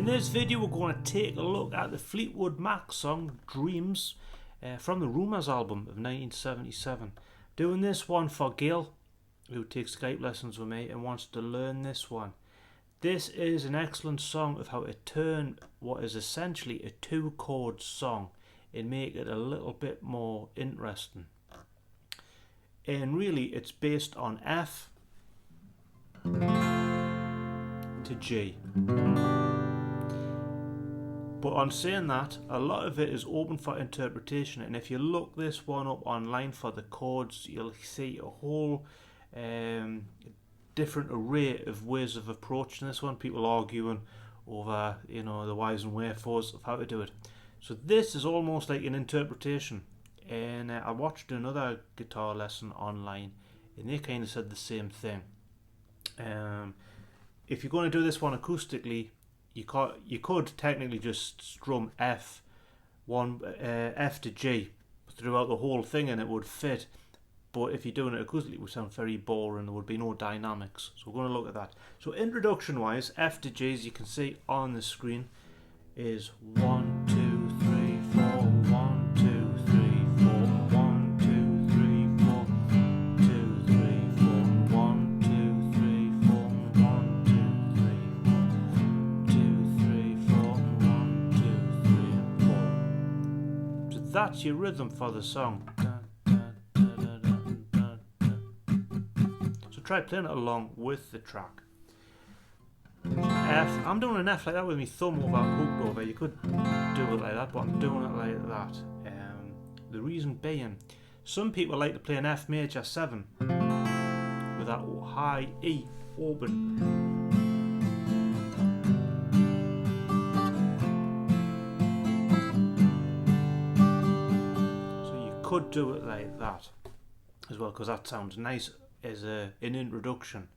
this video we're going to take a look at the Fleetwood Mac song Dreams from the Rumours album of 1977. Doing this one for Gail, who takes Skype lessons with me and wants to learn this one. This is an excellent song of how to turn what is essentially a two-chord song and make it a little bit more interesting. And really it's based on F to G. But on saying that, a lot of it is open for interpretation, and if you look this one up online for the chords, you'll see a whole different array of ways of approaching this one. People arguing over, the whys and wherefores of how to do it. So this is almost like an interpretation. And I watched another guitar lesson online, and they kind of said the same thing. If you're going to do this one acoustically, you could technically just strum F to G throughout the whole thing and it would fit. But if you're doing it acoustically, it would sound very boring. There would be no dynamics. So we're going to look at that. So introduction wise, F to G, as you can see on the screen, is 1, 2, 3, 4, 1, 2, 3, 4, 1, 2, 3, 4, 2, 3, 4, 1, 2, 3, 4, 1, 2, 3, 4, 2, 3, 4, 1, 2, 3, 4. So that's your rhythm for the song. So try playing it along with the track. F. I'm doing an F like that with my thumb hooked over. You could do it like that, but I'm doing it like that. The reason being, some people like to play an F major 7 with that high E open. So you could do it like that as well, because that sounds nice as an introduction.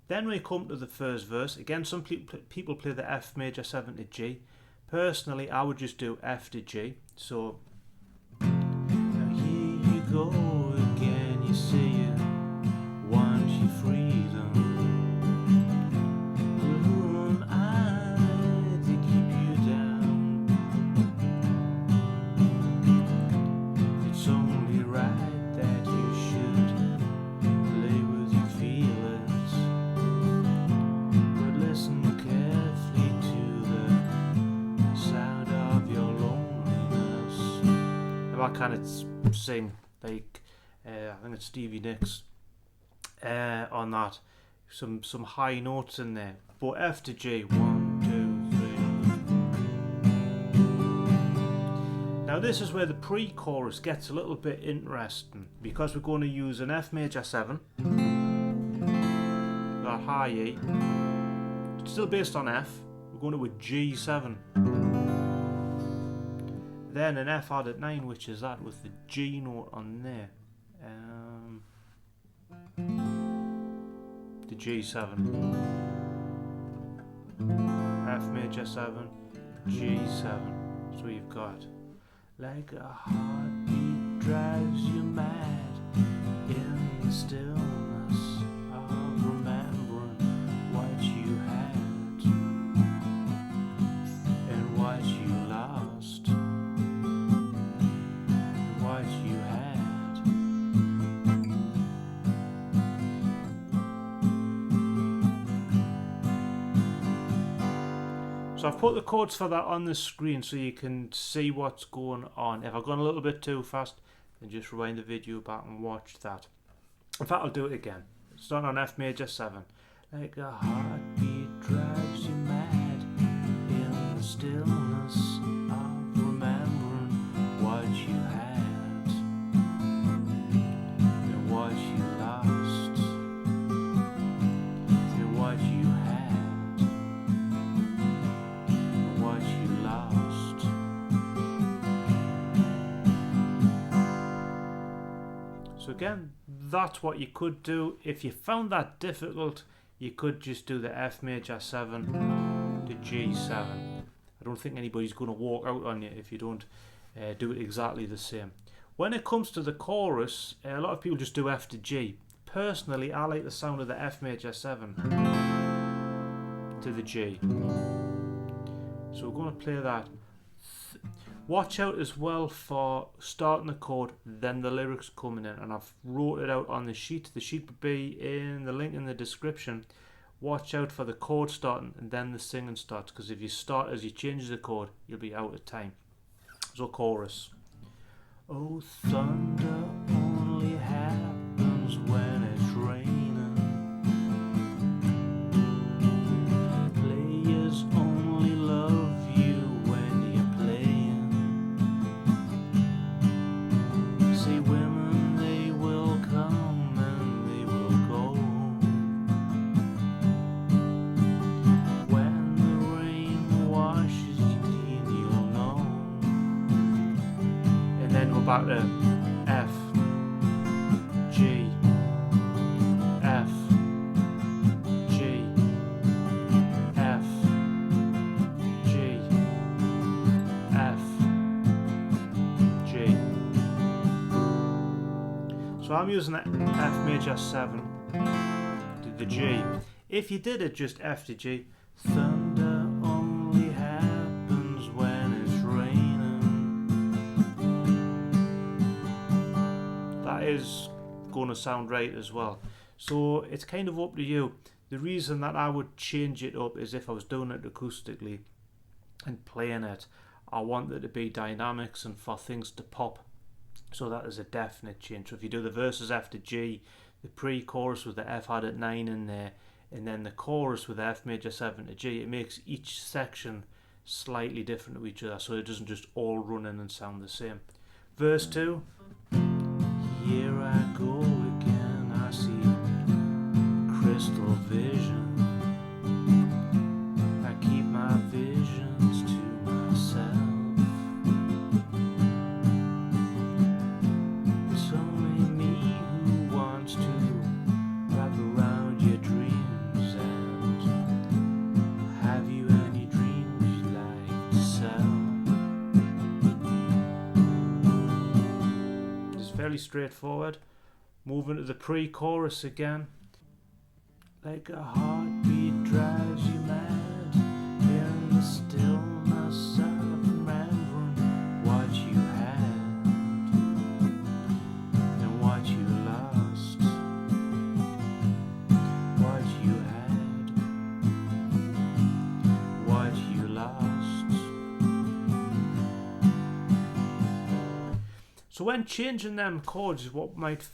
Then we come to the first verse. Again, some people play the F major 7 to G. Personally, I would just do F to G. So, now here you go again, you see it, want your freedom. Who am I to keep you down? It's only right that you should play with your feelings. Listen carefully to the sound of your loneliness. Now I kind of sing like I think it's Stevie Nicks on that. Some high notes in there. But F to G, 1, 2, 3. Now this is where the pre-chorus gets a little bit interesting, because we're going to use an F major 7, that high E. Still based on F, we're going to a G7. Then an F added 9, which is that with the G note on there. The G7. F major 7, G7. So you've got like a heartbeat drives you mad in the stillness of remembering what you had. So I've put the chords for that on the screen so you can see what's going on. If I've gone a little bit too fast, then just rewind the video back and watch that. In fact, I'll do it again. Starting on F major 7. Like a heartbeat drives you mad in the stillness of remembering what you had and what you lost and what you had and what you lost. So again, that's what you could do. If you found that difficult, you could just do the F major 7 to G7. I don't think anybody's going to walk out on you if you don't do it exactly the same. When it comes to the chorus, a lot of people just do F to G. Personally, I like the sound of the F major 7 to the G. So we're going to play that. Watch out as well for starting the chord, then the lyrics coming in, and I've wrote it out on the sheet. The sheet would be in the link in the description. Watch out for the chord starting and then the singing starts, because if you start as you change the chord, you'll be out of time. So chorus. Oh, thunder only happens when it's raining. Players only love you when you're playing. See, women, they will come and they will go. When the rain washes you clean, you'll know. And then go back to F, G, F, G, F, G, F, G. So I'm using the F major 7 to the G. If you did it just F to G, thunder only happens when it's raining. That is going to sound right as well. So it's kind of up to you. The reason that I would change it up is if I was doing it acoustically and playing it, I want there to be dynamics and for things to pop. So that is a definite change. So if you do the verses F to G, the pre-chorus with the F added 9 in there, and then the chorus with the F major 7 to G, it makes each section slightly different to each other, so it doesn't just all run in and sound the same. Verse 2. Here I go again, I see crystal vision. I keep my visions to myself. It's only me who wants to wrap around your dreams. And have you any dreams you'd like to sell? It's fairly straightforward. Moving to the pre-chorus again. Like a heartbeat drives you mad in the stillness of remembering what you had and what you lost. What you had, what you lost. So when changing them chords is what might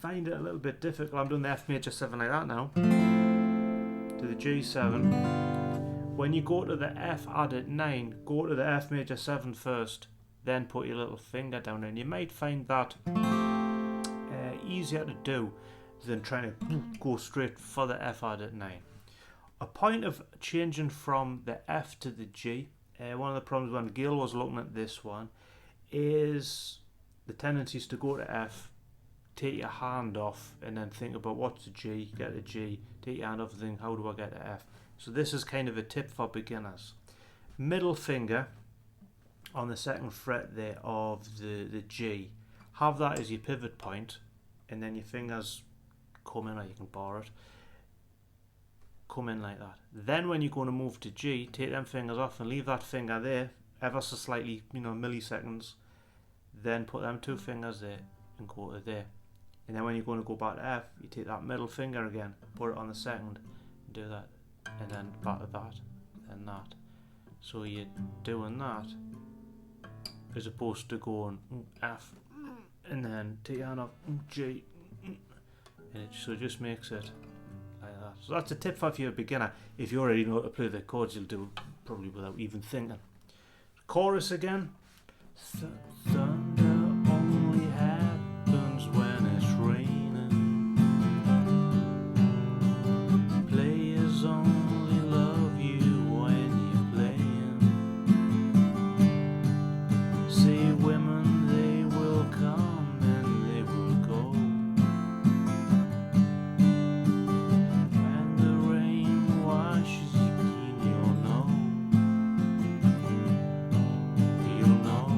find it a little bit difficult. I'm doing the F major 7 like that now, to the G7. When you go to the F added 9, go to the F major 7 first, then put your little finger down, and you might find that easier to do than trying to go straight for the F added 9. A point of changing from the F to the G, one of the problems when Gil was looking at this one is the tendency is to go to F, take your hand off, and then think about what's the G, get a G, take your hand off and think, how do I get to F? So this is kind of a tip for beginners. Middle finger on the second fret there of the G, have that as your pivot point, and then your fingers come in, or you can borrow it, come in like that. Then when you're going to move to G, take them fingers off and leave that finger there ever so slightly, milliseconds, then put them two fingers there and go to there. And then when you're going to go back to F, you take that middle finger again, put it on the second, and do that, and then back to that, then that. So you're doing that as opposed to going F and then take your hand off G, and so it just makes it like that. So that's a tip for if you're a beginner. If you already know how to play the chords, you'll do it probably without even thinking. Chorus again. Thunder only happens when it's raining. Players only love you when you're playing. See, women, they will come and they will go. When the rain washes you clean, you'll know. You'll know.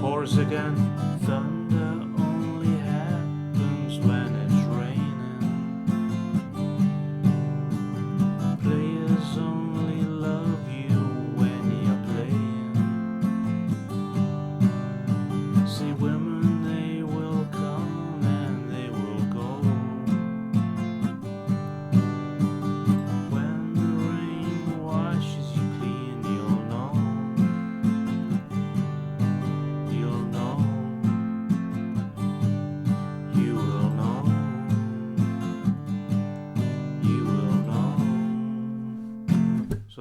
Chorus again. Thunder only happens when it's raining. Players only love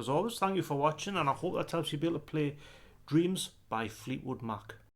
as always, thank you for watching, and I hope that helps you be able to play Dreams by Fleetwood Mac.